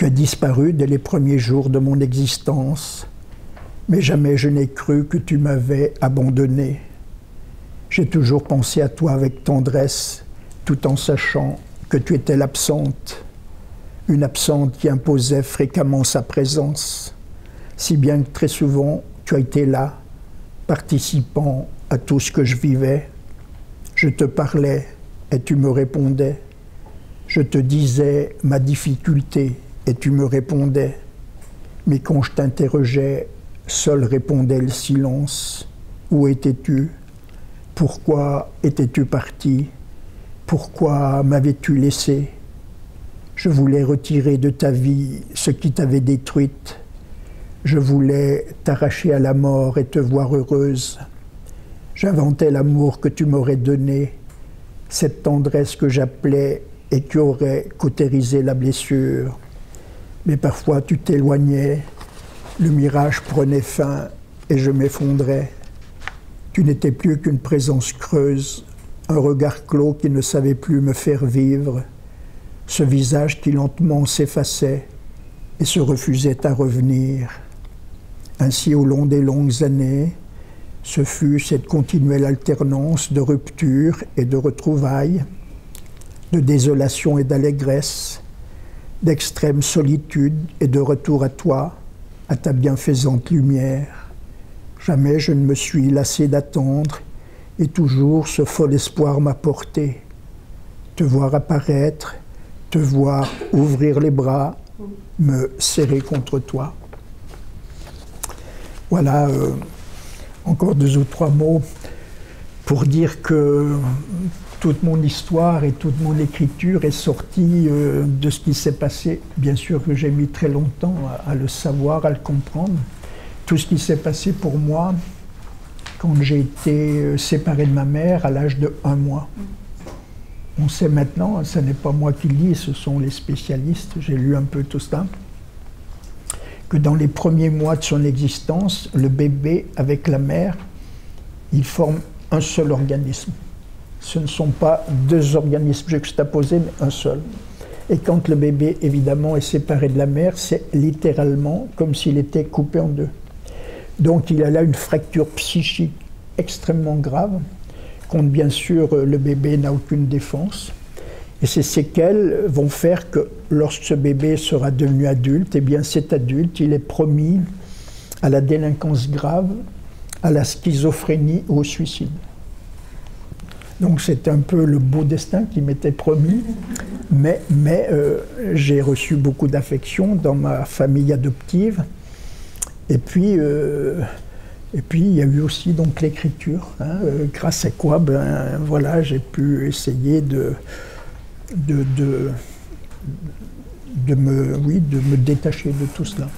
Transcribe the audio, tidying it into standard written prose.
Tu as disparu dès les premiers jours de mon existence, mais jamais je n'ai cru que tu m'avais abandonné. J'ai toujours pensé à toi avec tendresse, tout en sachant que tu étais l'absente, une absente qui imposait fréquemment sa présence, si bien que très souvent tu as été là, participant à tout ce que je vivais. Je te parlais et tu me répondais. Je te disais ma difficulté et tu me répondais. Mais quand je t'interrogeais, seul répondait le silence. Où étais-tu? Pourquoi étais-tu parti? Pourquoi m'avais-tu laissé? Je voulais retirer de ta vie ce qui t'avait détruite. Je voulais t'arracher à la mort et te voir heureuse. J'inventais l'amour que tu m'aurais donné, cette tendresse que j'appelais et qui aurait cautérisé la blessure. Mais parfois tu t'éloignais, le mirage prenait fin et je m'effondrais. Tu n'étais plus qu'une présence creuse, un regard clos qui ne savait plus me faire vivre, ce visage qui lentement s'effaçait et se refusait à revenir. Ainsi, au long des longues années, ce fut cette continuelle alternance de rupture et de retrouvailles, de désolation et d'allégresse, d'extrême solitude et de retour à toi, à ta bienfaisante lumière. Jamais je ne me suis lassé d'attendre et toujours ce fol espoir m'a porté. Te voir apparaître, te voir ouvrir les bras, me serrer contre toi. Voilà, encore 2 ou 3 mots pour dire que toute mon histoire et toute mon écriture est sortie de ce qui s'est passé. Bien sûr que j'ai mis très longtemps à le savoir, à le comprendre. Tout ce qui s'est passé pour moi quand j'ai été séparé de ma mère à l'âge de 1 mois. On sait maintenant, ce n'est pas moi qui le dis, ce sont les spécialistes, j'ai lu un peu tout ça, que dans les premiers mois de son existence, le bébé avec la mère, ils forment un seul organisme. Ce ne sont pas 2 organismes juxtaposés, mais un seul. Et quand le bébé, évidemment, est séparé de la mère, c'est littéralement comme s'il était coupé en 2. Donc il a là une fracture psychique extrêmement grave, contre bien sûr le bébé n'a aucune défense. Et ces séquelles vont faire que lorsque ce bébé sera devenu adulte, eh bien cet adulte, il est promis à la délinquance grave, à la schizophrénie ou au suicide. Donc c'est un peu le beau destin qui m'était promis, mais j'ai reçu beaucoup d'affection dans ma famille adoptive. Et puis il y a eu aussi donc l'écriture, hein, grâce à quoi voilà, j'ai pu essayer de me détacher de tout cela.